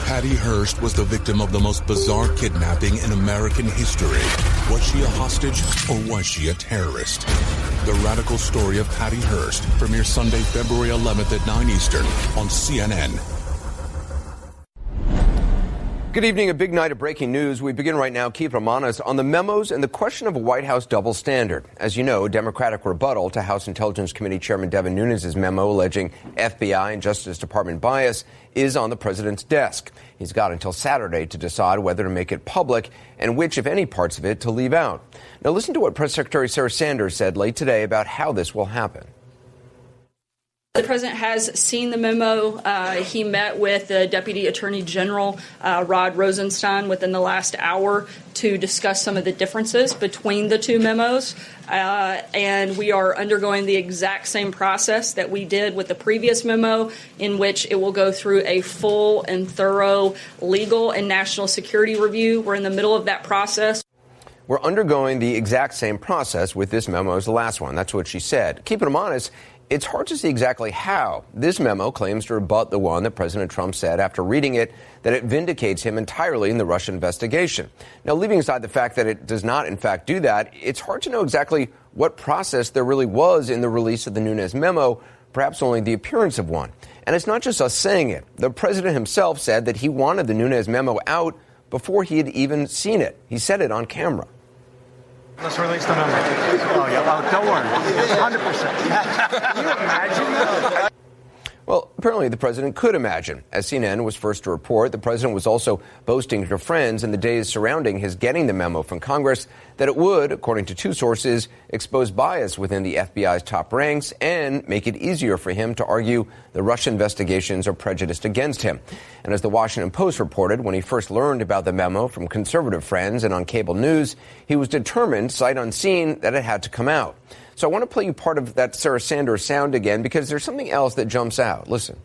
Patty Hearst was the victim of the most bizarre kidnapping in American history. Was she a hostage or was she a terrorist? The radical story of Patty Hearst premieres Sunday, February 11th at 9 Eastern on CNN. Good evening. A big night of breaking news. We begin right now. Keep them honest on the memos and the question of a White House double standard. As you know, Democratic rebuttal to House Intelligence Committee Chairman Devin Nunes' memo alleging FBI and Justice Department bias is on the president's desk. He's got until Saturday to decide whether to make it public and which, if any, parts of it to leave out. Now listen to what Press Secretary Sarah Sanders said late today about how this will happen. The president has seen the memo. He met with the Deputy Attorney General, Rod Rosenstein, within the last hour to discuss some of the differences between the two memos. And we are undergoing the exact same process that we did with the previous memo, in which it will go through a full and thorough legal and national security review. We're in the middle of that process. We're undergoing the exact same process with this memo as the last one. That's what she said. Keeping them honest, it's hard to see exactly how. This memo claims to rebut the one that President Trump said after reading it that it vindicates him entirely in the Russia investigation. Now, leaving aside the fact that it does not, in fact, do that, it's hard to know exactly what process there really was in the release of the Nunes memo, perhaps only the appearance of one. And it's not just us saying it. The president himself said that he wanted the Nunes memo out before he had even seen it. He said it on camera. Let's release the memo. Oh, yeah, don't worry. 100%. Can you imagine that? Well, apparently the president could imagine. As CNN was first to report, the president was also boasting to friends in the days surrounding his getting the memo from Congress that it would, according to two sources, expose bias within the FBI's top ranks and make it easier for him to argue the Russia investigations are prejudiced against him. And as the Washington Post reported, when he first learned about the memo from conservative friends and on cable news, he was determined, sight unseen, that it had to come out. So I want to play you part of that Sarah Sanders sound again because there's something else that jumps out. Listen.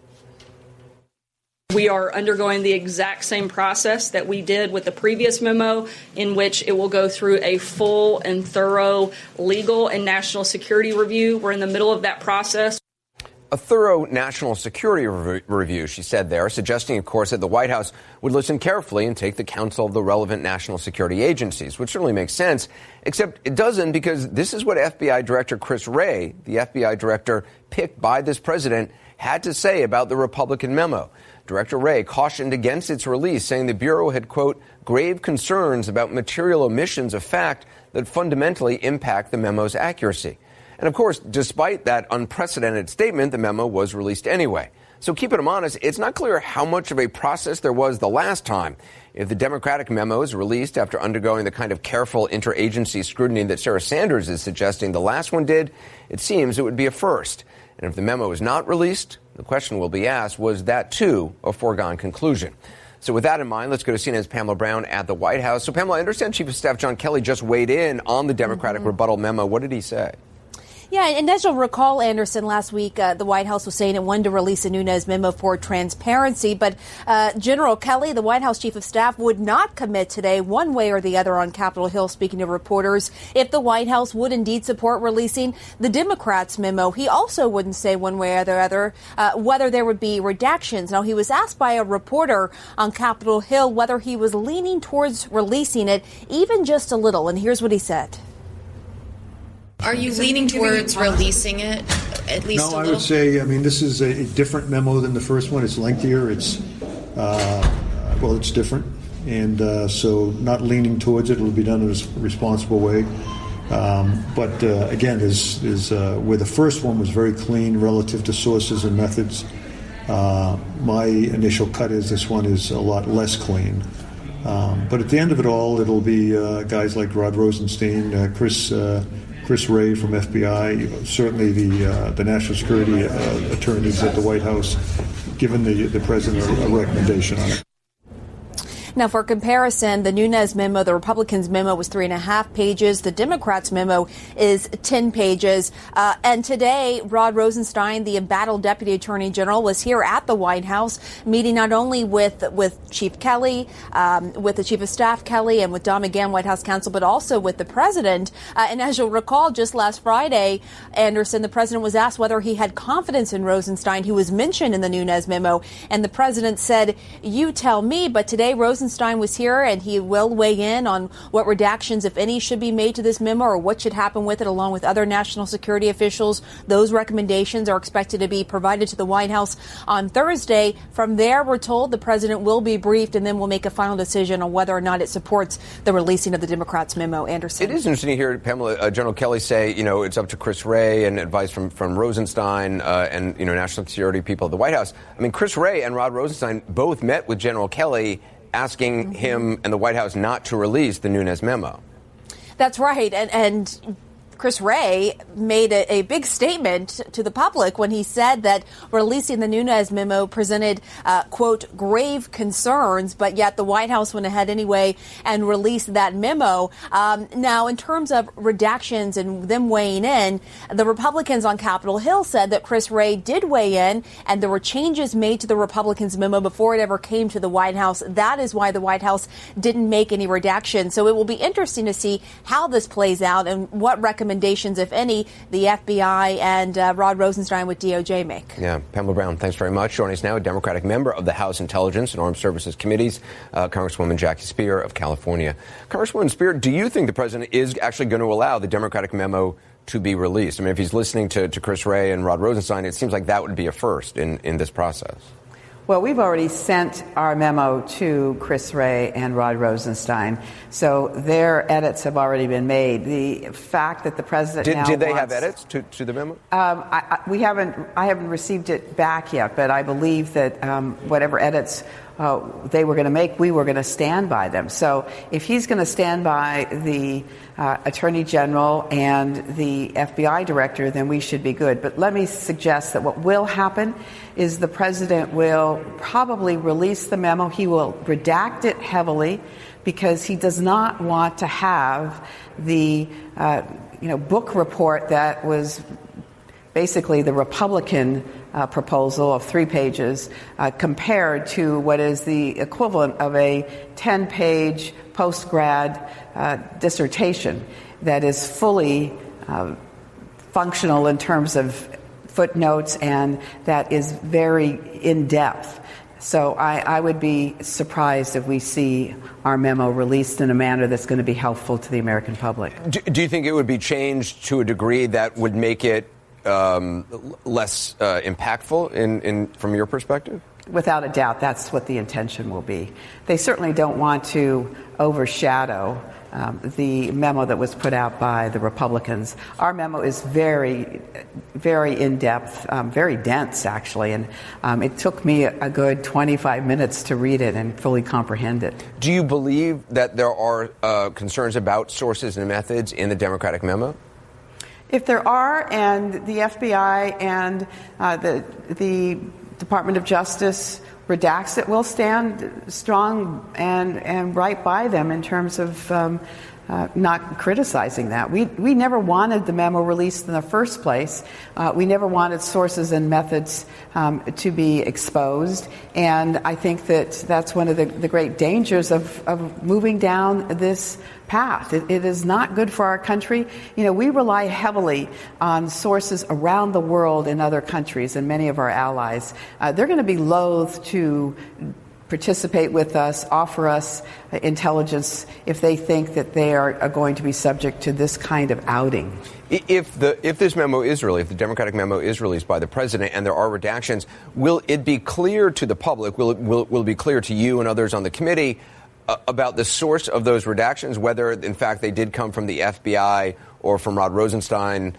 We are undergoing the exact same process that we did with the previous memo, in which it will go through a full and thorough legal and national security review. We're in the middle of that process. A thorough national security review, she said there, suggesting, of course, that the White House would listen carefully and take the counsel of the relevant national security agencies, which certainly makes sense, except it doesn't because this is what FBI Director Chris Wray, the FBI director picked by this president, had to say about the Republican memo. Director Wray cautioned against its release, saying the Bureau had, quote, grave concerns about material omissions of fact that fundamentally impact the memo's accuracy. And of course, despite that unprecedented statement, the memo was released anyway. So keeping them honest, it's not clear how much of a process there was the last time. If the Democratic memo is released after undergoing the kind of careful interagency scrutiny that Sarah Sanders is suggesting the last one did, it seems it would be a first. And if the memo is not released, the question will be asked, was that too a foregone conclusion? So with that in mind, let's go to CNN's Pamela Brown at the White House. So Pamela, I understand Chief of Staff John Kelly just weighed in on the Democratic rebuttal memo. What did he say? Yeah, and as you'll recall, Anderson, last week, the White House was saying it wanted to release a Nunes memo for transparency. But General Kelly, the White House Chief of Staff, would not commit today one way or the other on Capitol Hill, speaking to reporters, if the White House would indeed support releasing the Democrats' memo. He also wouldn't say one way or the other whether there would be redactions. Now, he was asked by a reporter on Capitol Hill whether he was leaning towards releasing it, even just a little. And here's what he said. Are you leaning towards releasing it, at least No, a I little? would say, this is a different memo than the first one. It's lengthier. It's, it's different. And so not leaning towards it. It'll be done in a responsible way. But again, where the first one was very clean relative to sources and methods, my initial cut is this one is a lot less clean. But at the end of it all, it'll be guys like Rod Rosenstein, Chris Wray from FBI, certainly the national security attorneys at the White House, given the president a recommendation on it. Now, for comparison, the Nunes memo, the Republicans' memo, was 3.5 pages. The Democrats' memo is 10 pages. And today, Rod Rosenstein, the embattled Deputy Attorney General, was here at the White House, meeting not only with Chief Kelly, with the Chief of Staff Kelly, and with Don McGahn, White House counsel, but also with the president. And as you'll recall, just last Friday, Anderson, the president was asked whether he had confidence in Rosenstein, who was mentioned in the Nunes memo. And the president said, "You tell me." But today, Rosenstein was here, and he will weigh in on what redactions, if any, should be made to this memo or what should happen with it, along with other national security officials. Those recommendations are expected to be provided to the White House on Thursday. From there, we're told the president will be briefed and then will make a final decision on whether or not it supports the releasing of the Democrats' memo. Anderson. It is interesting to hear Pamela, General Kelly say, it's up to Chris Wray and advice from Rosenstein and, national security people at the White House. I mean, Chris Wray and Rod Rosenstein both met with General Kelly asking him and the White House not to release the Nunes memo. That's right. And Chris Wray made a big statement to the public when he said that releasing the Nunes memo presented, quote, grave concerns, but yet the White House went ahead anyway and released that memo. Now, in terms of redactions and them weighing in, the Republicans on Capitol Hill said that Chris Wray did weigh in and there were changes made to the Republicans' memo before it ever came to the White House. That is why the White House didn't make any redactions. So it will be interesting to see how this plays out and what recommendations, if any, the FBI and Rod Rosenstein with DOJ make. Yeah, Pamela Brown, thanks very much. Joining us now, a Democratic member of the House Intelligence and Armed Services Committees, Congresswoman Jackie Speer of California. Congresswoman Speer, do you think the president is actually going to allow the Democratic memo to be released? I mean, if he's listening to Chris Wray and Rod Rosenstein, it seems like that would be a first in this process. Well, we've already sent our memo to Chris Wray and Rod Rosenstein, so their edits have already been made. The fact that the president did they have edits to the memo? I haven't received it back yet, but I believe that whatever edits they were going to make, we were going to stand by them. So if he's going to stand by the Attorney General and the FBI Director, then we should be good. But let me suggest that what will happen is the President will probably release the memo. He will redact it heavily because he does not want to have the book report that was basically the Republican proposal of 3 pages compared to what is the equivalent of a 10-page post-grad dissertation that is fully functional in terms of footnotes and that is very in-depth. So I would be surprised if we see our memo released in a manner that's going to be helpful to the American public. Do you think it would be changed to a degree that would make it less impactful from your perspective? Without a doubt, that's what the intention will be. They certainly don't want to overshadow the memo that was put out by the Republicans. Our memo is very, very in-depth, very dense, actually, and it took me a good 25 minutes to read it and fully comprehend it. Do you believe that there are concerns about sources and methods in the Democratic memo? If there are, and the FBI and the Department of Justice redacts it, we'll stand strong and right by them in terms of not criticizing that. We never wanted the memo released in the first place. We never wanted sources and methods to be exposed. And I think that that's one of the great dangers of moving down this path. It is not good for our country. We rely heavily on sources around the world in other countries and many of our allies. They're going to be loath to participate with us, offer us intelligence if they think that they are going to be subject to this kind of outing. If this memo is released, if the Democratic memo is released by the president and there are redactions, will it be clear to the public, will it be clear to you and others on the committee about the source of those redactions, whether in fact they did come from the FBI or from Rod Rosenstein,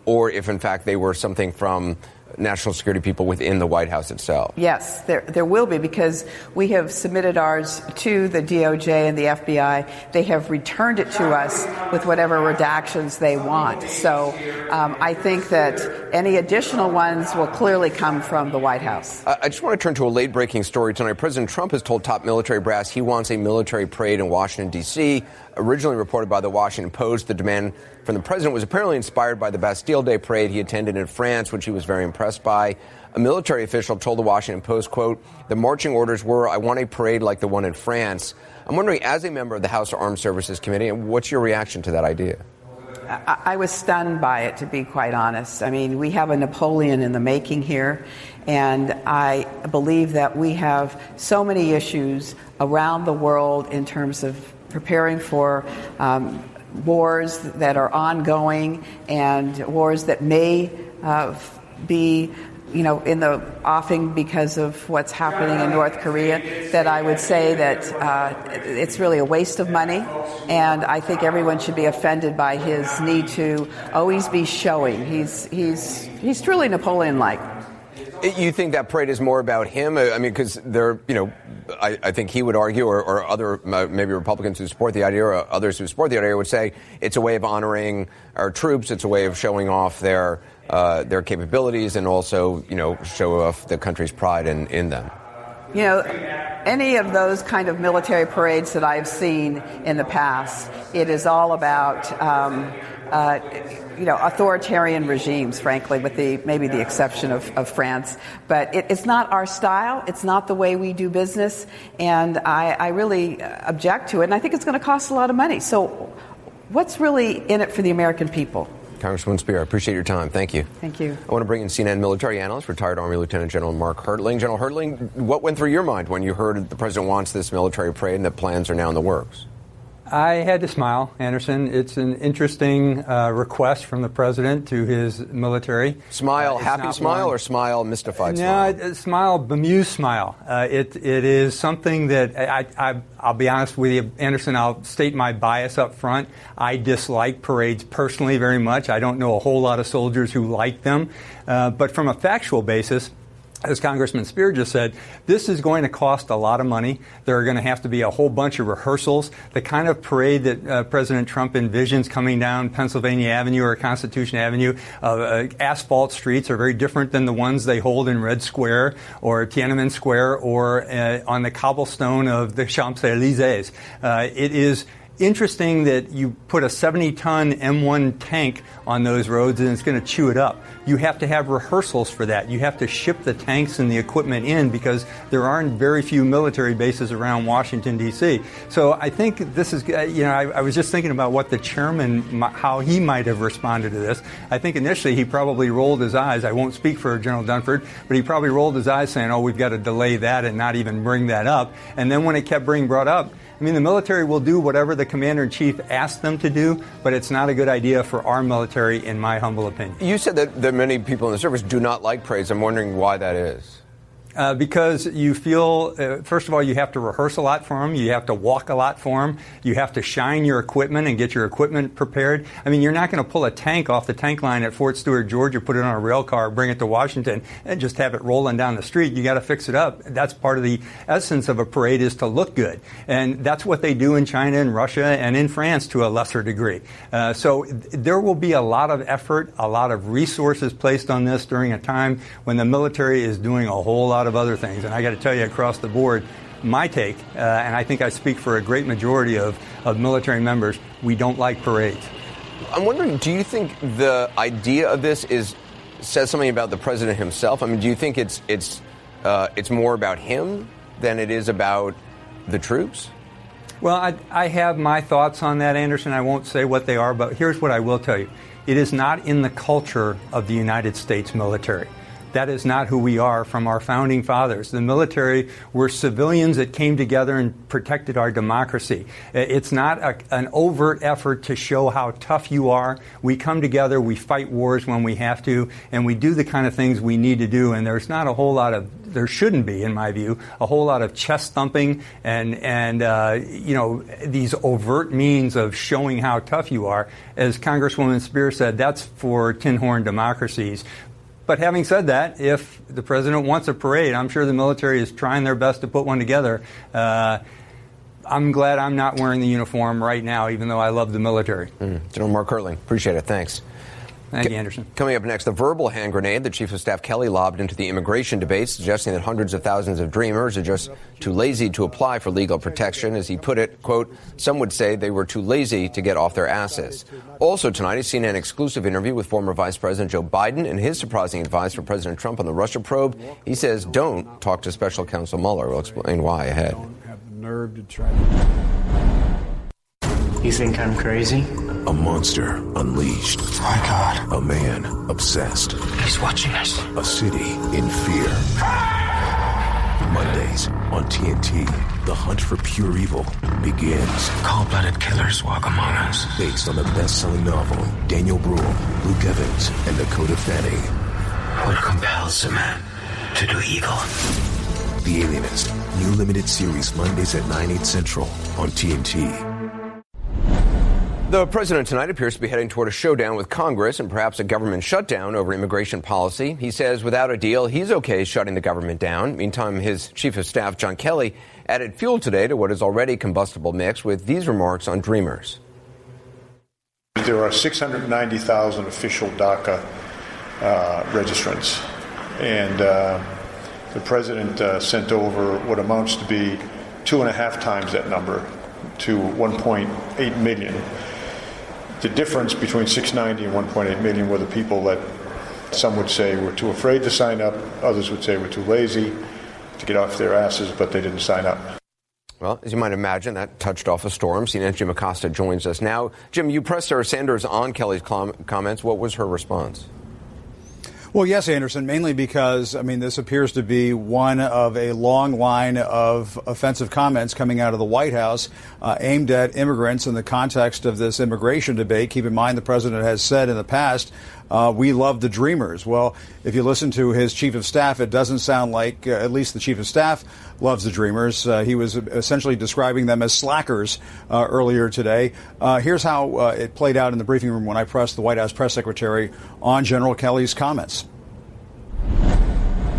or if in fact they were something from national security people within the White House itself? Yes, there will be, because we have submitted ours to the DOJ and the FBI. They have returned it to us with whatever redactions they want. So I think that any additional ones will clearly come from the White House. I just want to turn to a late-breaking story tonight. President Trump has told top military brass he wants a military parade in Washington, D.C. Originally reported by the Washington Post, the demand from the president was apparently inspired by the Bastille Day parade he attended in France, which he was very impressed by. A military official told the Washington Post, quote, "The marching orders were, I want a parade like the one in France." I'm wondering, as a member of the House Armed Services Committee, what's your reaction to that idea? I was stunned by it, to be quite honest. I mean, we have a Napoleon in the making here, and I believe that we have so many issues around the world in terms of preparing for wars that are ongoing and wars that may be, in the offing because of what's happening in North Korea, that I would say that it's really a waste of money. And I think everyone should be offended by his need to always be showing. He's truly Napoleon-like. You think that parade is more about him? I mean, because I think he would argue, or other maybe Republicans who support the idea, or others who support the idea would say it's a way of honoring our troops. It's a way of showing off their capabilities, and also, show off the country's pride in them. Any of those kind of military parades that I've seen in the past, it is all about authoritarian regimes, frankly, with maybe the exception of France. But it's not our style. It's not the way we do business. And I really object to it. And I think it's going to cost a lot of money. So what's really in it for the American people? Congresswoman Spear, I appreciate your time. Thank you. Thank you. I want to bring in CNN military analyst, retired Army Lieutenant General Mark Hertling. General Hertling, what went through your mind when you heard the president wants this military parade and that plans are now in the works? I had to smile, Anderson. It's an interesting request from the president to his military. Smile, happy smile, or smile, mystified smile? No, smile, bemused smile. It is something that I'll be honest with you, Anderson, I'll state my bias up front. I dislike parades personally very much. I don't know a whole lot of soldiers who like them. But from a factual basis, as Congressman Spear just said, this is going to cost a lot of money. There are going to have to be a whole bunch of rehearsals. The kind of parade that President Trump envisions coming down Pennsylvania Avenue or Constitution Avenue, asphalt streets, are very different than the ones they hold in Red Square or Tiananmen Square or on the cobblestone of the Champs-Élysées. It is interesting that you put a 70-ton M1 tank on those roads and it's going to chew it up. You have to have rehearsals for that. You have to ship the tanks and the equipment in because there aren't very few military bases around Washington, D.C. So I think this is, I was just thinking about what the chairman, how he might have responded to this. I think initially he probably rolled his eyes. I won't speak for General Dunford, but he probably rolled his eyes saying, we've got to delay that and not even bring that up. And then when it kept being brought up, I mean, the military will do whatever the commander-in-chief asks them to do, but it's not a good idea for our military, in my humble opinion. You said that many people in the service do not like parades. I'm wondering why that is. Because you feel, first of all, you have to rehearse a lot for them. You have to walk a lot for them. You have to shine your equipment and get your equipment prepared. I mean, you're not going to pull a tank off the tank line at Fort Stewart, Georgia, put it on a rail car, bring it to Washington, and just have it rolling down the street. You got to fix it up. That's part of the essence of a parade, is to look good. And that's what they do in China and Russia and in France to a lesser degree. So there will be a lot of effort, a lot of resources placed on this during a time when the military is doing a whole lot of other things. And I got to tell you, across the board, my take, and I think I speak for a great majority of military members, we don't like parades. I'm wondering, do you think the idea of this says something about the president himself? I mean, do you think it's more about him than it is about the troops? Well, I have my thoughts on that, Anderson. I won't say what they are, but here's what I will tell you. It is not in the culture of the United States military. That is not who we are from our founding fathers. The military were civilians that came together and protected our democracy. It's not an overt effort to show how tough you are. We come together, we fight wars when we have to, and we do the kind of things we need to do. And there's not a whole lot of, there shouldn't be, in my view, a whole lot of chest thumping and these overt means of showing how tough you are. As Congresswoman Spear said, that's for tin horn democracies. But having said that, if the president wants a parade, I'm sure the military is trying their best to put one together. I'm glad I'm not wearing the uniform right now, even though I love the military. General Mark Hertling, appreciate it. Thanks. Thank you, Anderson. Coming up next, the verbal hand grenade that Chief of Staff Kelly lobbed into the immigration debate, suggesting that hundreds of thousands of Dreamers are just too lazy to apply for legal protection. As he put it, quote, some would say they were too lazy to get off their asses. Also tonight, a CNN exclusive interview with former Vice President Joe Biden and his surprising advice for President Trump on the Russia probe. He says, don't talk to Special Counsel Mueller. We'll explain why ahead. Nerve to try. You think I'm crazy? A monster unleashed. My God. A man obsessed. He's watching us. A city in fear. Mondays on TNT, the hunt for pure evil begins. Cold-blooded killers walk among us. Based on the best-selling novel, Daniel Bruhl, Luke Evans, and Dakota Fanning. What compels a man to do evil? The Alienist, new limited series Mondays at 9/8 Central on TNT. The president tonight appears to be heading toward a showdown with Congress and perhaps a government shutdown over immigration policy. He says without a deal, he's okay shutting the government down. Meantime, his chief of staff, John Kelly, added fuel today to what is already combustible mix with these remarks on Dreamers. There are 690,000 official DACA registrants, and the president sent over what amounts to be 2.5 times that number to 1.8 million. The difference between 690 and 1.8 million were the people that some would say were too afraid to sign up, others would say were too lazy to get off their asses, but they didn't sign up. Well, as you might imagine, that touched off a storm. CNN's Jim Acosta joins us now. Jim, you pressed Sarah Sanders on Kelly's comments. What was her response? Well, yes, Anderson, mainly because, this appears to be one of a long line of offensive comments coming out of the White House aimed at immigrants in the context of this immigration debate. Keep in mind, the president has said in the past, we love the Dreamers. Well, if you listen to his chief of staff, it doesn't sound like at least the chief of staff loves the Dreamers. He was essentially describing them as slackers earlier today. Here's how it played out in the briefing room when I pressed the White House press secretary on General Kelly's comments.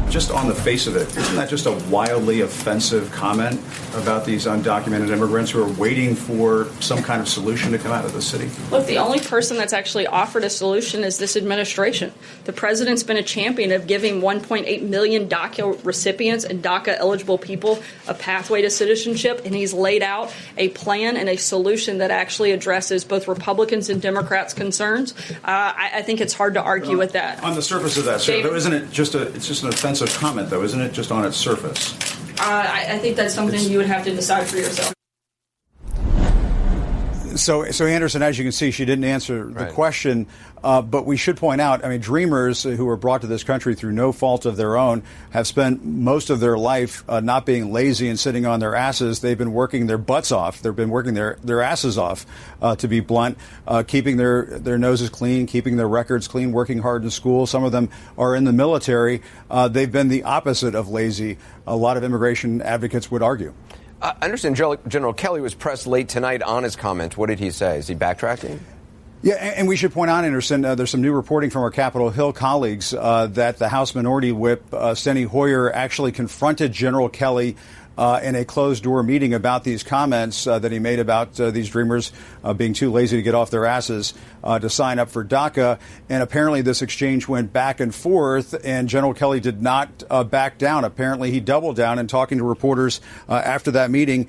Just on the face of it, isn't that just a wildly offensive comment about these undocumented immigrants who are waiting for some kind of solution to come out of the city? Look, the only person that's actually offered a solution is this administration. The president's been a champion of giving 1.8 million DACA recipients and DACA-eligible people a pathway to citizenship, and he's laid out a plan and a solution that actually addresses both Republicans and Democrats' concerns. I think it's hard to argue with that. On the surface of that, sir, though, isn't it just an offensive comment, though, isn't it, just on its surface? I think that's something you would have to decide for yourself. So Anderson, as you can see, she didn't answer the question, but we should point out, Dreamers who were brought to this country through no fault of their own have spent most of their life not being lazy and sitting on their asses. They've been working their butts off. They've been working their asses off, to be blunt, keeping their noses clean, keeping their records clean, working hard in school. Some of them are in the military. They've been the opposite of lazy, a lot of immigration advocates would argue. I understand General Kelly was pressed late tonight on his comment. What did he say? Is he backtracking? Yeah, and we should point out, Anderson, there's some new reporting from our Capitol Hill colleagues that the House Minority Whip, Steny Hoyer, actually confronted General Kelly in a closed-door meeting about these comments that he made about these Dreamers being too lazy to get off their asses to sign up for DACA. And apparently this exchange went back and forth, and General Kelly did not back down. Apparently he doubled down, and talking to reporters after that meeting,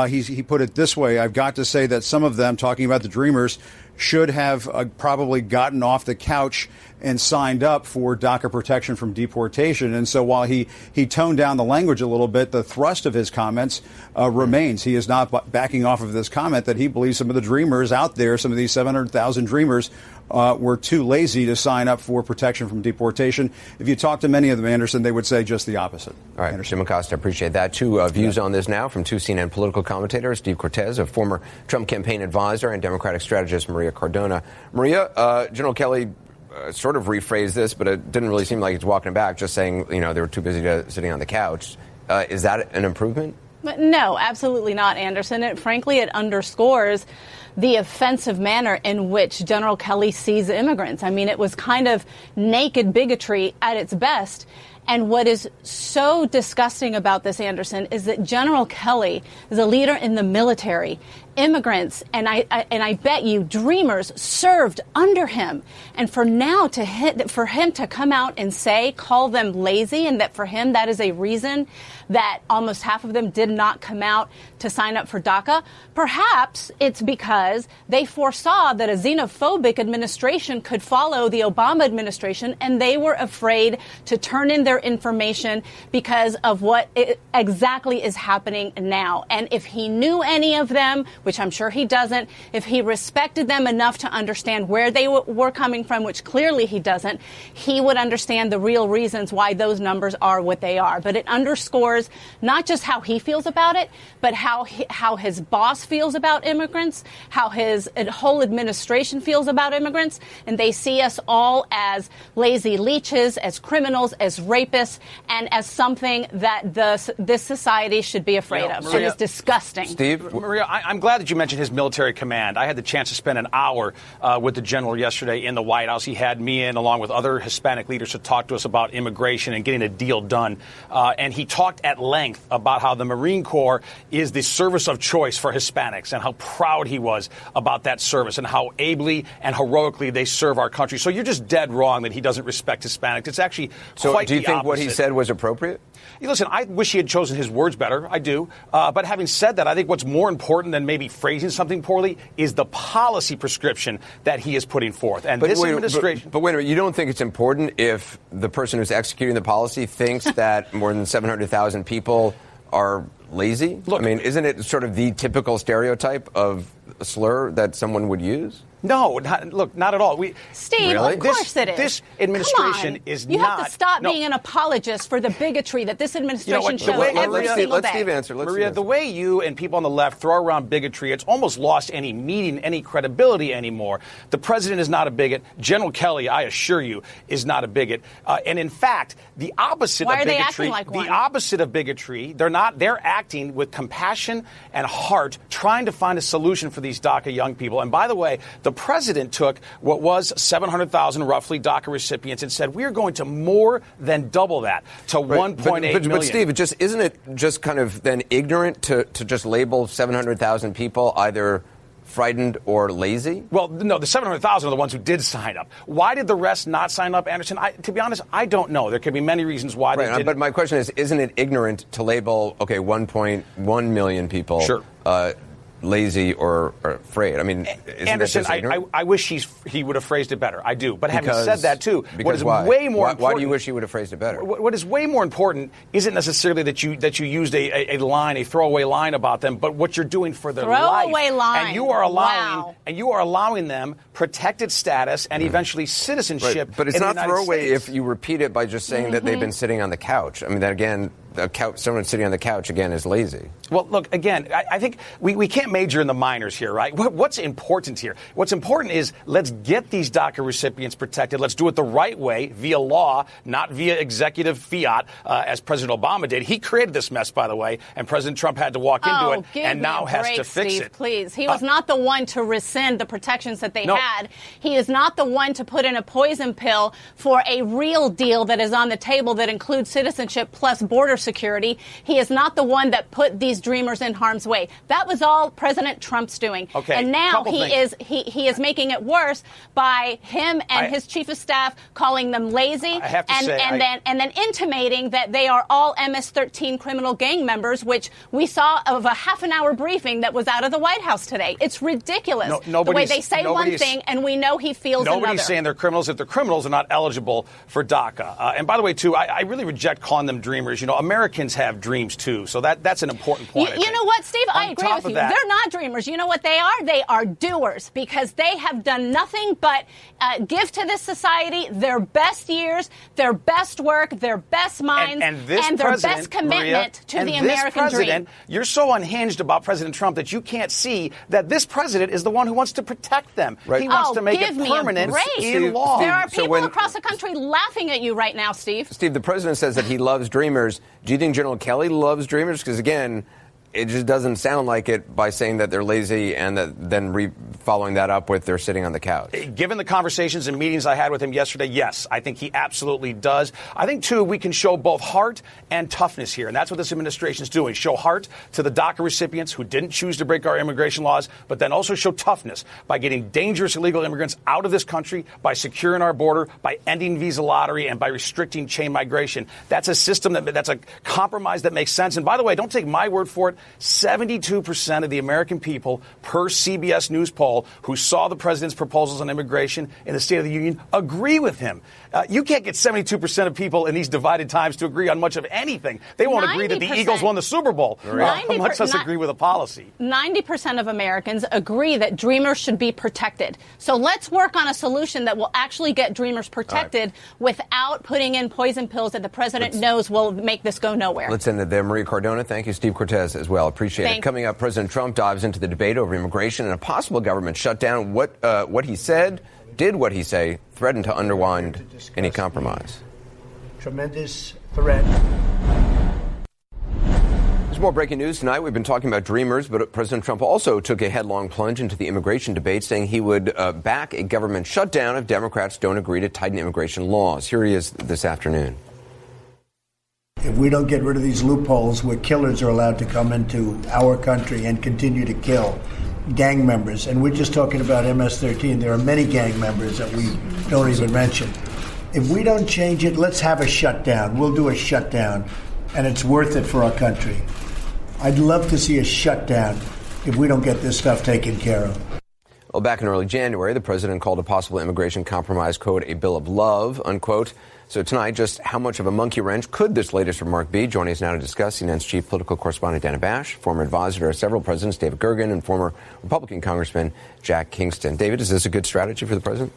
he put it this way: I've got to say that some of them, talking about the Dreamers, should have probably gotten off the couch and signed up for DACA protection from deportation. And so while he toned down the language a little bit, the thrust of his comments remains. He is not backing off of this comment that he believes some of the Dreamers out there, some of these 700,000 Dreamers, were too lazy to sign up for protection from deportation. If you talk to many of them, Anderson, they would say just the opposite. All right, Anderson. Jim Acosta, appreciate that. Two views on this now from two CNN political commentators, Steve Cortez, a former Trump campaign advisor, and Democratic strategist Maria Cardona. Maria, General Kelly sort of rephrased this, but it didn't really seem like he's walking back, just saying, they were too busy sitting on the couch. Is that an improvement? No, absolutely not, Anderson. Frankly, it underscores the offensive manner in which General Kelly sees immigrants. I mean, it was kind of naked bigotry at its best. And what is so disgusting about this, Anderson, is that General Kelly is a leader in the military. Immigrants, and I bet you dreamers, served under him. And for him to come out and call them lazy, and that for him that is a reason that almost half of them did not come out to sign up for DACA, perhaps it's because they foresaw that a xenophobic administration could follow the Obama administration, and they were afraid to turn in their information because of what exactly is happening now. And if he knew any of them, which I'm sure he doesn't, if he respected them enough to understand where they were coming from, which clearly he doesn't, he would understand the real reasons why those numbers are what they are. But it underscores not just how he feels about it, but how his boss feels about immigrants, how his whole administration feels about immigrants. And they see us all as lazy leeches, as criminals, as rapists, and as something that this society should be afraid of. It is disgusting. Steve? Maria, I'm glad that you mentioned his military command. I had the chance to spend an hour with the general yesterday in the White House. He had me in, along with other Hispanic leaders, to talk to us about immigration and getting a deal done. And he talked at length about how the Marine Corps is the service of choice for Hispanics and how proud he was about that service and how ably and heroically they serve our country. So you're just dead wrong that he doesn't respect Hispanics. It's actually quite the opposite. So do you think what he said was appropriate? Listen, I wish he had chosen his words better. I do. But having said that, I think what's more important than maybe phrasing something poorly is the policy prescription that he is putting forth. And this administration... But wait a minute. You don't think it's important if the person who's executing the policy thinks that more than 700,000 people are lazy? Look, I mean, isn't it sort of the typical stereotype of a slur that someone would use? No, not at all. Steve, really? Of course it is. This administration is not... You have to stop being an apologist for the bigotry that this administration shows every single day. Let Steve answer. Maria, the way you and people on the left throw around bigotry, it's almost lost any meaning, any credibility anymore. The president is not a bigot. General Kelly, I assure you, is not a bigot. And in fact, the opposite of bigotry... Why are they acting like one? The opposite of bigotry, they're acting with compassion and heart, trying to find a solution for these DACA young people. And by the way, the president took what was 700,000 roughly DACA recipients and said, we're going to more than double that to 1.8 million. But Steve, isn't it just kind of then ignorant to just label 700,000 people either frightened or lazy? Well, no, the 700,000 are the ones who did sign up. Why did the rest not sign up, Anderson? To be honest, I don't know. There could be many reasons why they didn't. But my question is, isn't it ignorant to label, 1.1 million people lazy or afraid? I mean, isn't Anderson, I wish he would have phrased it better. I do. But having said that, too, what is way more important... Why do you wish he would have phrased it better? What is way more important isn't necessarily that you used a throwaway line about them, but what you're doing for their life. Throwaway line. And you are allowing them protected status and eventually citizenship. But it's not throwaway if you repeat it by just saying that they've been sitting on the couch. I mean, that again... someone sitting on the couch, again, is lazy. Well, look, again, I think we can't major in the minors here, right? What's important here? What's important is let's get these DACA recipients protected. Let's do it the right way, via law, not via executive fiat, as President Obama did. He created this mess, by the way, and President Trump had to walk into it and now has to fix Steve, it. Please. He was not the one to rescind the protections that they had. He is not the one to put in a poison pill for a real deal that is on the table that includes citizenship plus border security. He is not the one that put these dreamers in harm's way. That was all President Trump's doing. Okay, and now he is making it worse by him and his chief of staff calling them lazy and then intimating that they are all MS-13 criminal gang members, which we saw of a half an hour briefing that was out of the White House today. It's ridiculous the way they say one thing and we know he feels another. Nobody's saying they're criminals. If they're criminals, they're not eligible for DACA. And by the way, too, I really reject calling them dreamers. Americans have dreams, too. So that's an important point. You know what, Steve? I agree with you. They're not dreamers. You know what they are? They are doers because they have done nothing but give to this society their best years, their best work, their best minds, and their best commitment to the American dream. You're so unhinged about President Trump that you can't see that this president is the one who wants to protect them. Right. He wants to make it permanent in law. There are people across the country laughing at you right now, Steve. Steve, the president says that he loves dreamers. Do you think General Kelly loves dreamers? Because, again, it just doesn't sound like it by saying that they're lazy and then following that up with they're sitting on the couch. Given the conversations and meetings I had with him yesterday, yes, I think he absolutely does. I think, too, we can show both heart and toughness here, and that's what this administration is doing. Show heart to the DACA recipients who didn't choose to break our immigration laws, but then also show toughness by getting dangerous illegal immigrants out of this country, by securing our border, by ending visa lottery, and by restricting chain migration. That's a system that's a compromise that makes sense. And by the way, don't take my word for it. 72% of the American people, per CBS News poll, who saw the president's proposals on immigration in the State of the Union agree with him. You can't get 72% of people in these divided times to agree on much of anything. They won't agree that the Eagles won the Super Bowl. Much less agree with a policy. 90% of Americans agree that Dreamers should be protected. So let's work on a solution that will actually get Dreamers protected without putting in poison pills that the president knows will make this go nowhere. Let's end it there. Maria Cardona, thank you. Steve Cortez as well. Appreciate it. Coming up, President Trump dives into the debate over immigration and a possible government shutdown. What he said, did what he say, threatened to undermine any compromise. Tremendous threat. There's more breaking news tonight. We've been talking about Dreamers, but President Trump also took a headlong plunge into the immigration debate, saying he would back a government shutdown if Democrats don't agree to tighten immigration laws. Here he is this afternoon. If we don't get rid of these loopholes where killers are allowed to come into our country and continue to kill gang members, and we're just talking about MS-13, there are many gang members that we don't even mention. If we don't change it, let's have a shutdown. We'll do a shutdown, and it's worth it for our country. I'd love to see a shutdown if we don't get this stuff taken care of. Well, back in early January, the president called a possible immigration compromise, quote, a bill of love, unquote. So tonight, just how much of a monkey wrench could this latest remark be? Joining us now to discuss, CNN's chief political correspondent, Dana Bash, former advisor to several presidents, David Gergen, and former Republican Congressman Jack Kingston. David, is this a good strategy for the president?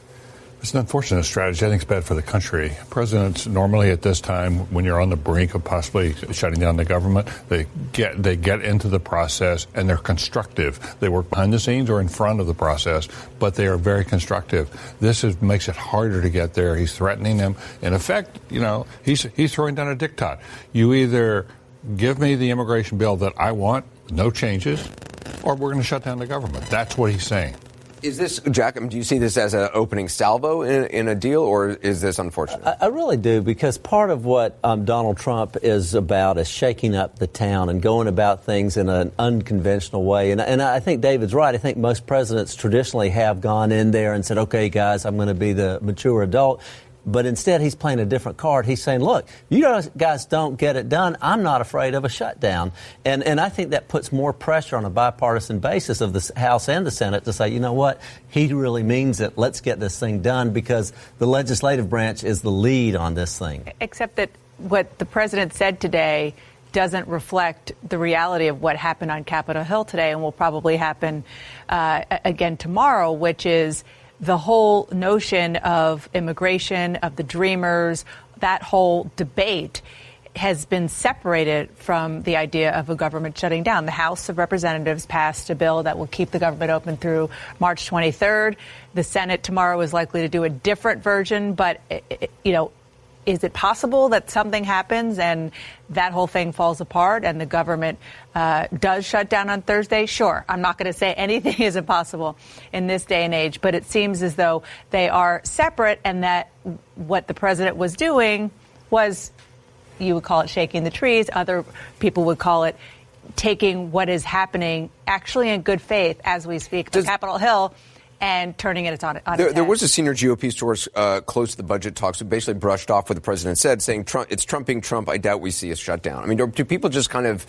It's an unfortunate strategy. I think it's bad for the country. Presidents normally at this time, when you're on the brink of possibly shutting down the government, they get into the process and they're constructive. They work behind the scenes or in front of the process, but they are very constructive. Makes it harder to get there. He's threatening them. In effect, he's throwing down a diktat. You either give me the immigration bill that I want, no changes, or we're going to shut down the government. That's what he's saying. Is this, Jack, do you see this as an opening salvo in a deal, or is this unfortunate? I really do, because part of what Donald Trump is about is shaking up the town and going about things in an unconventional way. And I think David's right. I think most presidents traditionally have gone in there and said, okay, guys, I'm going to be the mature adult. But instead, he's playing a different card. He's saying, look, you guys don't get it done. I'm not afraid of a shutdown. And I think that puts more pressure on a bipartisan basis of the House and the Senate to say, you know what, he really means it. Let's get this thing done, because the legislative branch is the lead on this thing. Except that what the president said today doesn't reflect the reality of what happened on Capitol Hill today and will probably happen again tomorrow, which is the whole notion of immigration, of the Dreamers, that whole debate has been separated from the idea of a government shutting down. The House of Representatives passed a bill that will keep the government open through March 23rd. The Senate tomorrow is likely to do a different version, but, is it possible that something happens and that whole thing falls apart and the government does shut down on Thursday? Sure. I'm not going to say anything is impossible in this day and age, but it seems as though they are separate, and that what the president was doing was, you would call it shaking the trees. Other people would call it taking what is happening actually in good faith as we speak to Capitol Hill and turning it on its head. There was a senior GOP source close to the budget talks who basically brushed off what the president said, saying it's trumping Trump. I doubt we see a shutdown. I mean, do people just kind of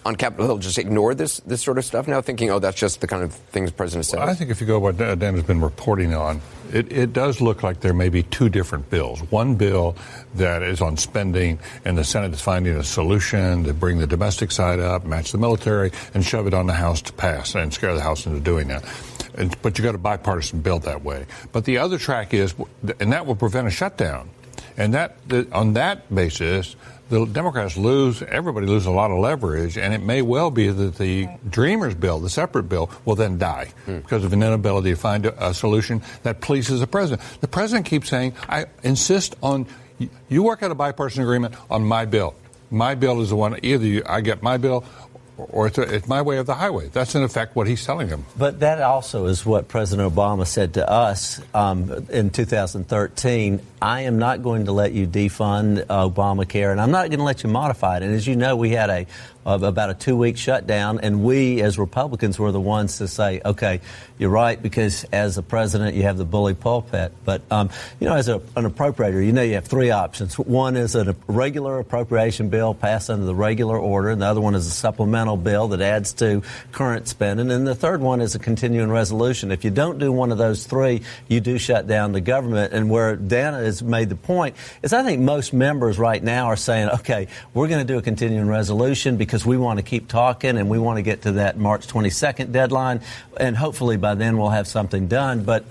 on Capitol Hill just ignore this sort of stuff now, thinking, oh, that's just the kind of things the president said? Well, I think if you go what Dan has been reporting on, it does look like there may be two different bills. One bill that is on spending, and the Senate is finding a solution to bring the domestic side up, match the military, and shove it on the House to pass and scare the House into doing that. But you got a bipartisan bill that way. But the other track is, and that will prevent a shutdown. And on that basis, the Democrats everybody loses a lot of leverage, and it may well be that the Dreamers bill, the separate bill, will then die because of an inability to find a solution that pleases the president. The president keeps saying, I insist on, you work out a bipartisan agreement on my bill. My bill is the one, either I get my bill or it's my way or the highway. That's in effect what he's telling them. But that also is what President Obama said to us in 2013. I am not going to let you defund Obamacare, and I'm not going to let you modify it. And as you know, we had about a 2-week shutdown, and we as Republicans were the ones to say, okay, you're right, because as a president you have the bully pulpit. But as an appropriator, you have 3 options. One is a regular appropriation bill passed under the regular order, and the other one is a supplemental bill that adds to current spending, and the third one is a continuing resolution. If you don't do one of those 3, you do shut down the government. And where Dana has made the point is I think most members right now are saying, okay, we're going to do a continuing resolution because we want to keep talking and we want to get to that March 22nd deadline, and hopefully by then we'll have something done. But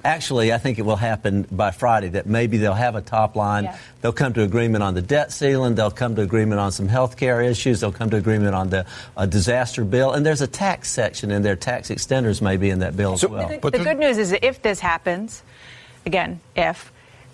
actually, I think it will happen by Friday, that maybe they'll have a top line. Yeah. They'll come to agreement on the debt ceiling. They'll come to agreement on some health care issues. They'll come to agreement on the disaster bill. And there's a tax section in there. Tax extenders may be in that bill as well. The good news is that if this happens, again,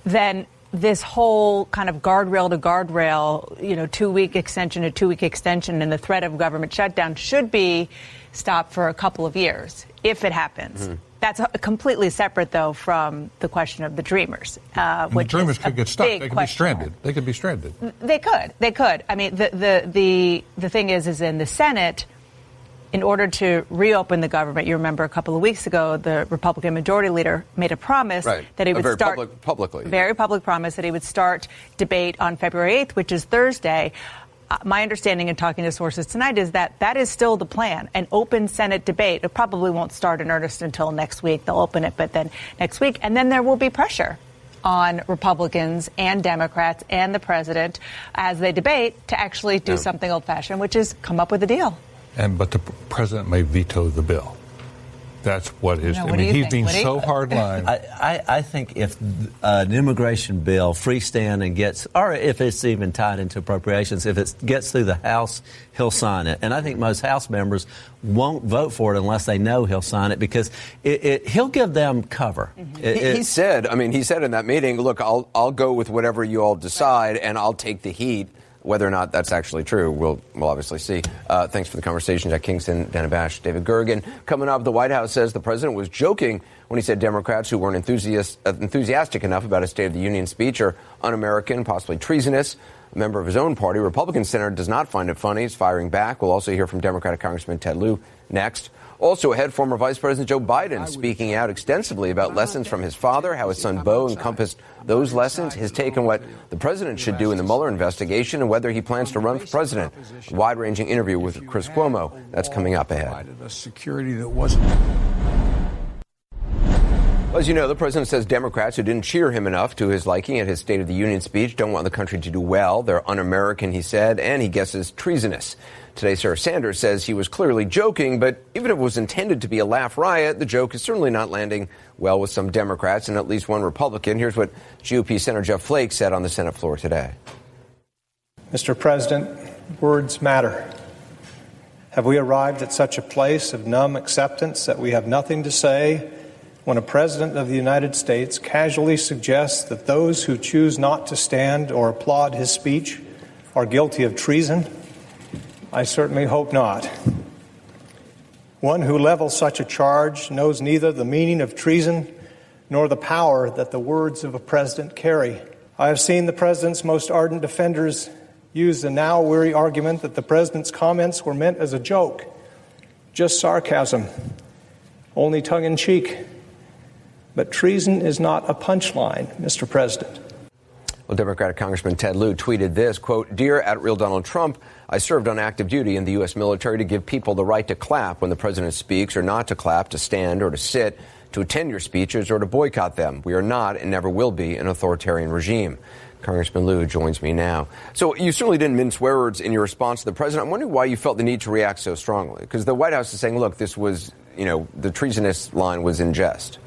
then this whole kind of guardrail to guardrail, 2-week extension to 2-week extension and the threat of government shutdown should be stopped for a couple of years if it happens. Mm-hmm. That's completely separate, though, from the question of the Dreamers. The Dreamers could get stuck. They could be stranded. They could be stranded. They could. I mean, the thing is in the Senate, in order to reopen the government, you remember a couple of weeks ago, the Republican Majority Leader made a promise that he would start publicly. Very public promise that he would start debate on February 8th, which is Thursday. My understanding in talking to sources tonight is that is still the plan, an open Senate debate. It probably won't start in earnest until next week. They'll open it, but then next week. And then there will be pressure on Republicans and Democrats and the president as they debate to actually do something old-fashioned, which is come up with a deal. But the president may veto the bill. That's what his. He's being so hardline. I think if an immigration bill freestand and gets, or if it's even tied into appropriations, if it gets through the House, he'll sign it. And I think most House members won't vote for it unless they know he'll sign it, because he'll give them cover. Mm-hmm. He said in that meeting, look, I'll go with whatever you all decide, and I'll take the heat. Whether or not that's actually true, we'll obviously see. Thanks for the conversation, Jack Kingston, Dana Bash, David Gergen. Coming up, the White House says the president was joking when he said Democrats who weren't enthusiastic enough about his State of the Union speech are un-American, possibly treasonous. A member of his own party, Republican senator, does not find it funny. He's firing back. We'll also hear from Democratic Congressman Ted Lieu next. Also ahead, former Vice President Joe Biden speaking out extensively about lessons from his father, how his son Beau encompassed those lessons, his take on what the president should do in the Mueller investigation, and whether he plans to run for president. A wide-ranging interview with Chris Cuomo. That's coming up ahead. A security that wasn't. As you know, the president says Democrats who didn't cheer him enough to his liking at his State of the Union speech don't want the country to do well. They're un-American, he said, and he guesses treasonous. Today, Sarah Sanders says he was clearly joking, but even if it was intended to be a laugh riot, the joke is certainly not landing well with some Democrats and at least one Republican. Here's what GOP Senator Jeff Flake said on the Senate floor today. Mr. President, words matter. Have we arrived at such a place of numb acceptance that we have nothing to say when a president of the United States casually suggests that those who choose not to stand or applaud his speech are guilty of treason? I certainly hope not. One who levels such a charge knows neither the meaning of treason nor the power that the words of a president carry. I have seen the president's most ardent defenders use the now weary argument that the president's comments were meant as a joke, just sarcasm, only tongue-in-cheek. But treason is not a punchline, Mr. President. Well, Democratic Congressman Ted Lieu tweeted this, quote, "Dear @RealDonaldTrump, I served on active duty in the U.S. military to give people the right to clap when the president speaks, or not to clap, to stand or to sit, to attend your speeches or to boycott them. We are not and never will be an authoritarian regime." Congressman Lieu joins me now. So you certainly didn't mince words in your response to the president. I'm wondering why you felt the need to react so strongly, because the White House is saying, look, this was, the treasonous line was in jest.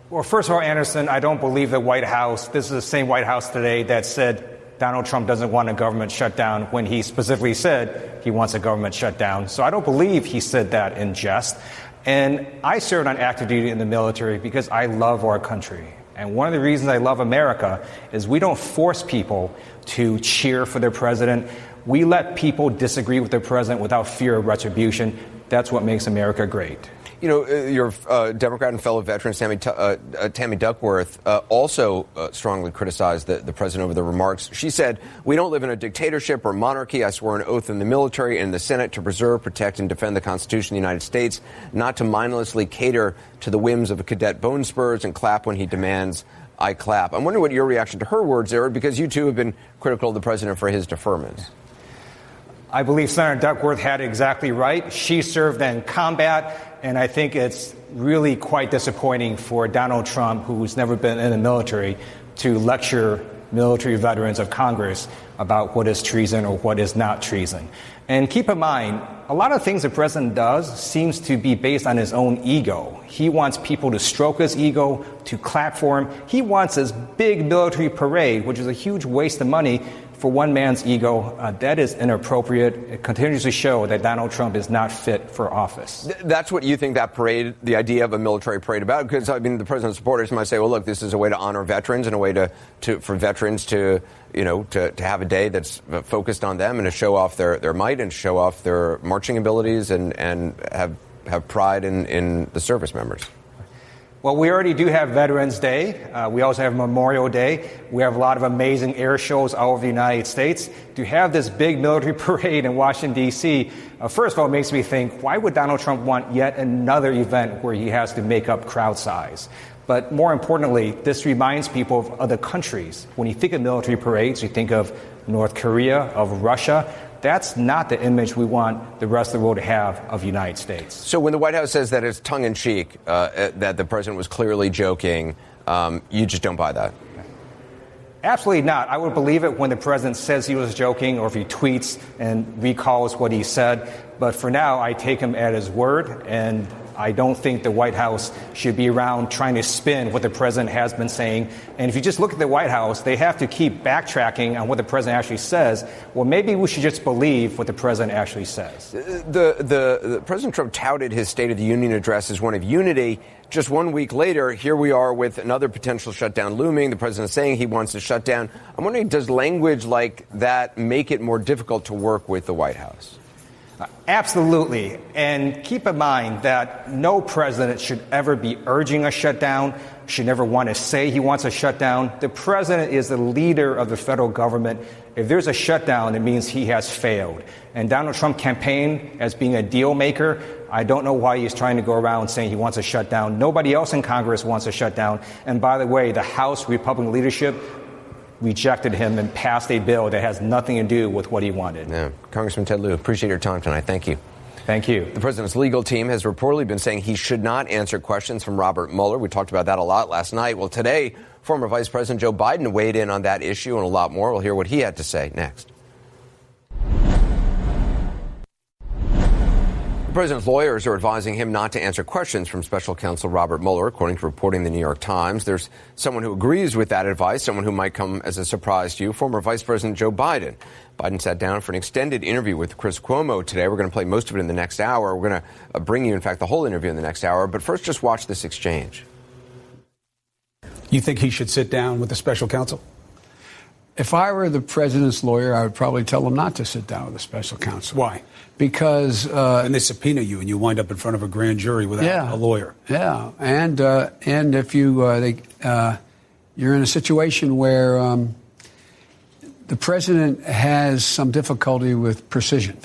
Well, first of all, Anderson, I don't believe the White House, this is the same White House today that said Donald Trump doesn't want a government shutdown when he specifically said he wants a government shutdown. So I don't believe he said that in jest. And I served on active duty in the military because I love our country. And one of the reasons I love America is we don't force people to cheer for their president. We let people disagree with the president without fear of retribution. That's what makes America great. You know, your Democrat and fellow veteran Tammy Duckworth also strongly criticized the president over the remarks. She said, "We don't live in a dictatorship or monarchy. I swore an oath in the military and in the Senate to preserve, protect, and defend the Constitution of the United States, not to mindlessly cater to the whims of a cadet bone spurs and clap when he demands I clap." I'm wondering what your reaction to her words are, because you too have been critical of the president for his deferments. I believe Senator Duckworth had it exactly right. She served in combat, and I think it's really quite disappointing for Donald Trump, who's never been in the military, to lecture military veterans of Congress about what is treason or what is not treason. And keep in mind, a lot of things the president does seems to be based on his own ego. He wants people to stroke his ego, to clap for him. He wants this big military parade, which is a huge waste of money for one man's ego. That is inappropriate. It continues to show that Donald Trump is not fit for office. That's what you think that parade, the idea of a military parade about? Because, I mean, the president's supporters might say, well, look, this is a way to honor veterans and a way for veterans to have a day that's focused on them and to show off their might and show off their marching abilities and have pride in the service members. Well, we already do have Veterans Day. We also have Memorial Day. We have a lot of amazing air shows all over the United States. To have this big military parade in Washington, D.C., first of all, it makes me think, why would Donald Trump want yet another event where he has to make up crowd size? But more importantly, this reminds people of other countries. When you think of military parades, you think of North Korea, of Russia. That's not the image we want the rest of the world to have of the United States. So when the White House says that it's tongue-in-cheek, that the president was clearly joking, you just don't buy that? Absolutely not. I would believe it when the president says he was joking or if he tweets and recalls what he said. But for now, I take him at his word, and I don't think the White House should be around trying to spin what the president has been saying. And if you just look at the White House, they have to keep backtracking on what the president actually says. Well, maybe we should just believe what the president actually says. The President Trump touted his State of the Union address as one of unity. Just 1 week later, here we are with another potential shutdown looming. The president saying he wants to shut down. I'm wondering, does language like that make it more difficult to work with the White House? Absolutely. And keep in mind that no president should ever be urging a shutdown, should never want to say he wants a shutdown. The president is the leader of the federal government. If there's a shutdown, it means he has failed. And Donald Trump campaigned as being a deal maker. I don't know why he's trying to go around saying he wants a shutdown. Nobody else in Congress wants a shutdown. And by the way, the House Republican leadership rejected him and passed a bill that has nothing to do with what he wanted. Yeah. Congressman Ted Lieu, appreciate your time tonight. Thank you. Thank you. The president's legal team has reportedly been saying he should not answer questions from Robert Mueller. We talked about that a lot last night. Well, today, former Vice President Joe Biden weighed in on that issue and a lot more. We'll hear what he had to say next. The president's lawyers are advising him not to answer questions from special counsel Robert Mueller, according to reporting in the New York Times. There's someone who agrees with that advice, someone who might come as a surprise to you, former Vice President Joe Biden. Biden sat down for an extended interview with Chris Cuomo today. We're going to play most of it in the next hour. We're going to bring you, in fact, the whole interview in the next hour. But first, just watch this exchange. You think he should sit down with the special counsel? If I were the president's lawyer, I would probably tell him not to sit down with the special counsel. Why? Because and they subpoena you, and you wind up in front of a grand jury without a lawyer. Yeah, and if you you're in a situation where the president has some difficulty with precision.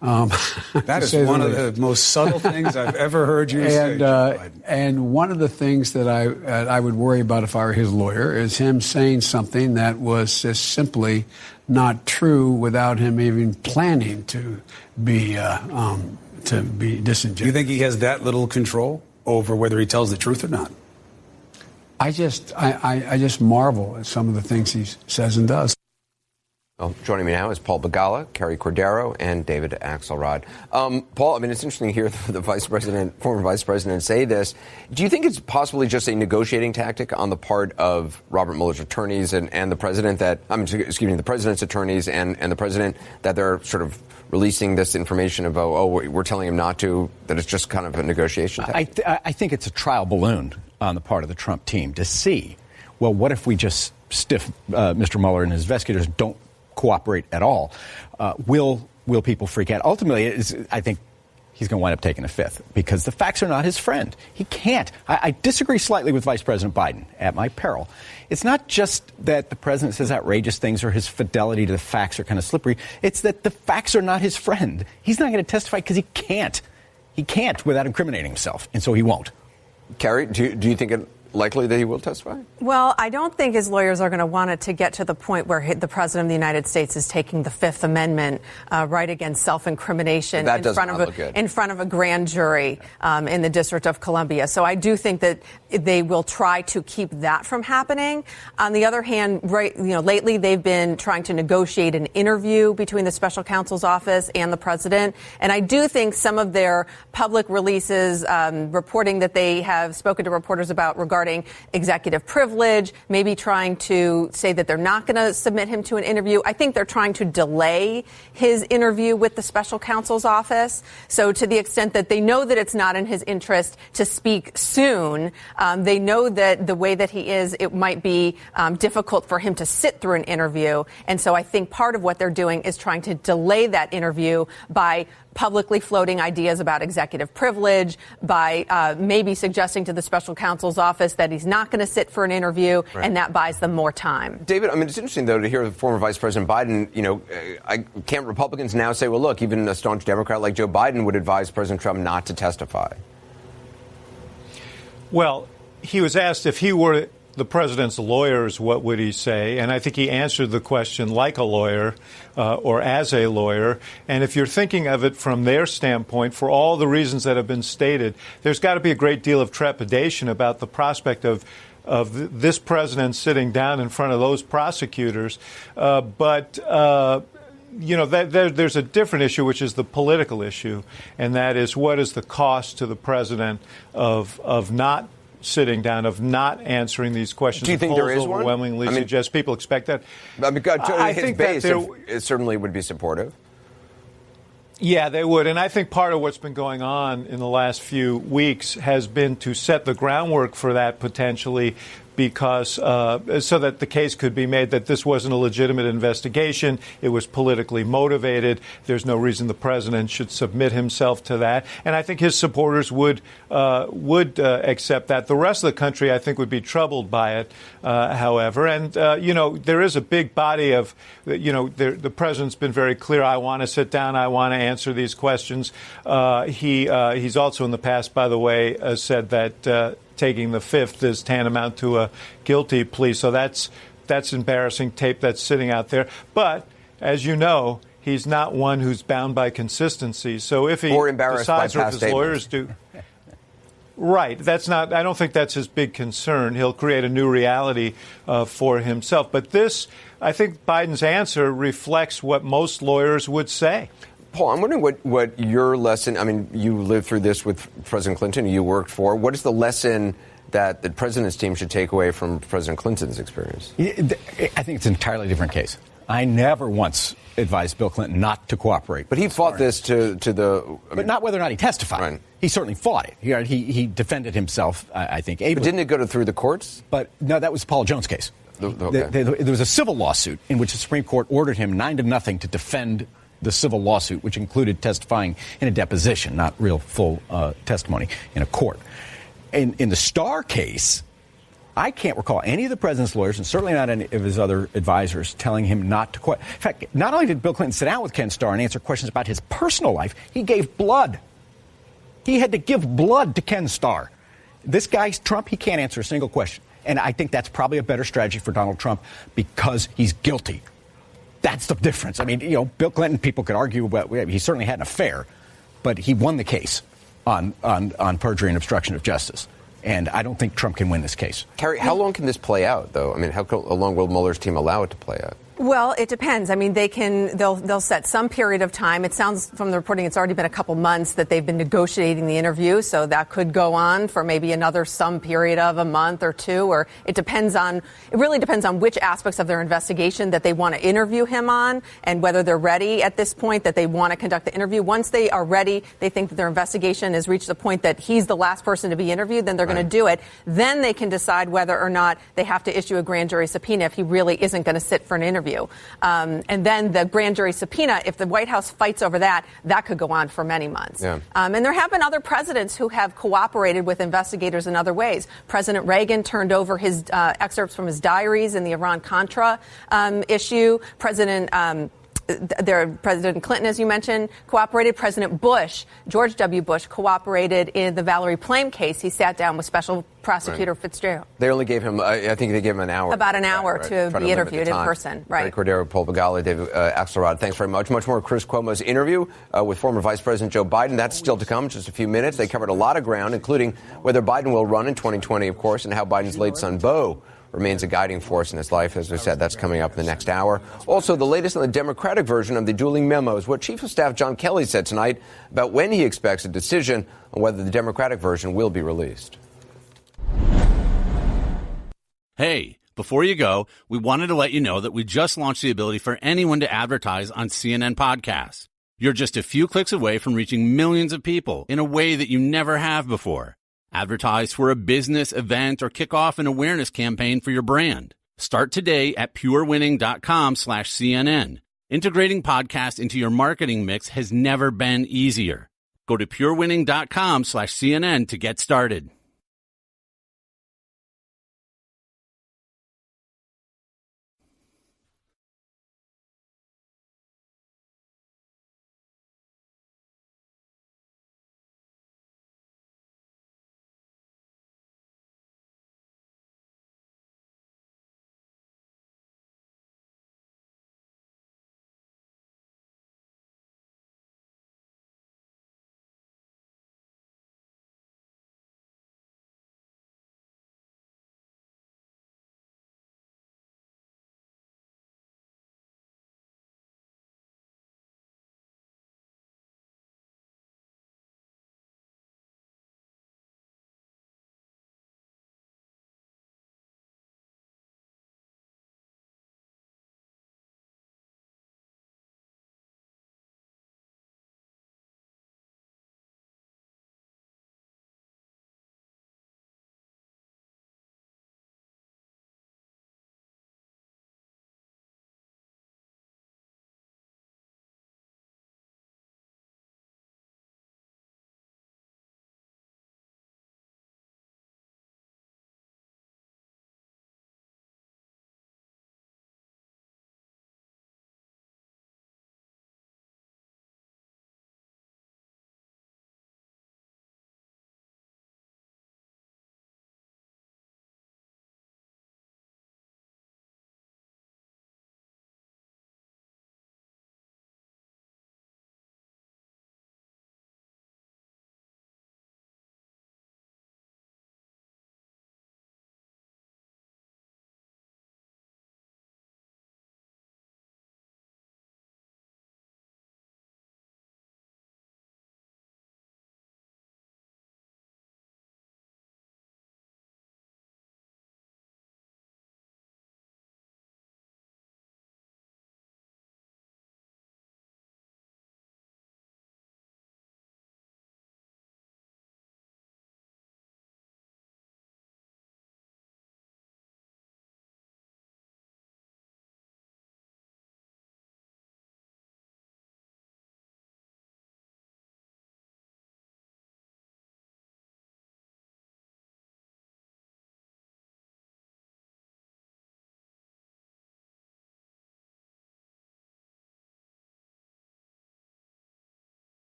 That is one of the most subtle things I've ever heard you say. And one of the things that I would worry about if I were his lawyer is him saying something that was just simply not true without him even planning to be disingenuous. Do you think he has that little control over whether he tells the truth or not? I just marvel at some of the things he says and does. Well, joining me now is Paul Begala, Kerry Cordero, and David Axelrod. Paul, I mean, it's interesting to hear the former vice president say this. Do you think it's possibly just a negotiating tactic on the part of Robert Mueller's attorneys and the president the president's attorneys and the president, that they're sort of releasing this information about, we're telling him not to, that it's just kind of a negotiation tactic? I think it's a trial balloon on the part of the Trump team to see, well, what if we just stiff Mr. Mueller and his investigators don't cooperate at all. Will people freak out? Ultimately, I think he's going to wind up taking the fifth because the facts are not his friend. He can't. I disagree slightly with Vice President Biden at my peril. It's not just that the president says outrageous things or his fidelity to the facts are kind of slippery. It's that the facts are not his friend. He's not going to testify because he can't. He can't without incriminating himself, and so he won't. Carrie, do you think it likely that he will testify? Well, I don't think his lawyers are going to want it to get to the point where the president of the United States is taking the Fifth Amendment right against self-incrimination in front of a grand jury in the District of Columbia. So I do think that they will try to keep that from happening. On the other hand, lately they've been trying to negotiate an interview between the special counsel's office and the president. And I do think some of their public releases reporting that they have spoken to reporters about regarding executive privilege, maybe trying to say that they're not going to submit him to an interview. I think they're trying to delay his interview with the special counsel's office. So to the extent that they know that it's not in his interest to speak soon, they know that the way that he is, it might be difficult for him to sit through an interview. And so I think part of what they're doing is trying to delay that interview by publicly floating ideas about executive privilege, by maybe suggesting to the special counsel's office that he's not going to sit for an interview, and that buys them more time. David, I mean, it's interesting, though, to hear former Vice President Biden, can't Republicans now say, well, look, even a staunch Democrat like Joe Biden would advise President Trump not to testify? Well, he was asked if he were the president's lawyers, what would he say? And I think he answered the question like a lawyer or as a lawyer. And if you're thinking of it from their standpoint, for all the reasons that have been stated, there's got to be a great deal of trepidation about the prospect of this president sitting down in front of those prosecutors. But there's a different issue, which is the political issue, and that is what is the cost to the president of not sitting down, of not answering these questions. Do you think there is one? Overwhelmingly suggest people expect that. I think base it certainly would be supportive. Yeah, they would. And I think part of what's been going on in the last few weeks has been to set the groundwork for that potentially, because so that the case could be made that this wasn't a legitimate investigation. It was politically motivated. There's no reason the president should submit himself to that. And I think his supporters would accept that. The rest of the country, I think, would be troubled by it, however. And, there is a big body of, the president's been very clear. I want to sit down. I want to answer these questions. He's also in the past, by the way, said that taking the fifth is tantamount to a guilty plea. So that's embarrassing tape that's sitting out there. But as you know, he's not one who's bound by consistency. So if he decides, or if his lawyers do, right, I don't think that's his big concern. He'll create a new reality for himself. But this, I think Biden's answer reflects what most lawyers would say. Paul, I'm wondering what your lesson, I mean, you lived through this with President Clinton, you worked for. What is the lesson that the president's team should take away from President Clinton's experience? I think it's an entirely different case. I never once advised Bill Clinton not to cooperate. But he fought this to the... But not whether or not he testified. Right. He certainly fought it. He defended himself, I think, ably. But didn't it go through the courts? But no, that was the Paul Jones case. Okay. There was a civil lawsuit in which the Supreme Court ordered him 9-0 to defend the civil lawsuit, which included testifying in a deposition, not real full testimony in a court. In the Starr case, I can't recall any of the president's lawyers, and certainly not any of his other advisors, telling him not to quit. In fact, not only did Bill Clinton sit down with Ken Starr and answer questions about his personal life, he gave blood. He had to give blood to Ken Starr. This guy, Trump, he can't answer a single question. And I think that's probably a better strategy for Donald Trump because he's guilty. That's the difference. I mean, Bill Clinton, people could argue about, he certainly had an affair, but he won the case on perjury and obstruction of justice. And I don't think Trump can win this case. Carrie, how long can this play out, though? I mean, how long will Mueller's team allow it to play out? Well, it depends. I mean, they'll set some period of time. It sounds from the reporting it's already been a couple months that they've been negotiating the interview, so that could go on for maybe another some period of a month or two, or it really depends on which aspects of their investigation that they want to interview him on and whether they're ready at this point that they want to conduct the interview. Once they are ready, they think that their investigation has reached the point that he's the last person to be interviewed, then they're going to do it. Then they can decide whether or not they have to issue a grand jury subpoena if he really isn't going to sit for an interview. interview. And then the grand jury subpoena, if the White House fights over that, that could go on for many months. Yeah. And there have been other presidents who have cooperated with investigators in other ways. President Reagan turned over his excerpts from his diaries in the Iran-Contra issue. President Clinton, as you mentioned, cooperated. President Bush, George W. Bush, cooperated in the Valerie Plame case. He sat down with Special Prosecutor Fitzgerald. They only gave him, I think they gave him an hour. About an hour to be interviewed in person. Right. Cordero, Paul Begala, David Axelrod, thanks very much. Much more Chris Cuomo's interview with former Vice President Joe Biden. That's still to come, just a few minutes. They covered a lot of ground, including whether Biden will run in 2020, of course, and how Biden's late son, Beau, remains a guiding force in his life. As we said, that's coming up in the next hour. Also, the latest on the Democratic version of the dueling memos, what Chief of Staff John Kelly said tonight about when he expects a decision on whether the Democratic version will be released. Hey, before you go, we wanted to let you know that we just launched the ability for anyone to advertise on CNN podcasts. You're just a few clicks away from reaching millions of people in a way that you never have before. Advertise for a business, event, or kick off an awareness campaign for your brand. Start today at purewinning.com/CNN. Integrating podcasts into your marketing mix has never been easier. Go to purewinning.com/CNN to get started.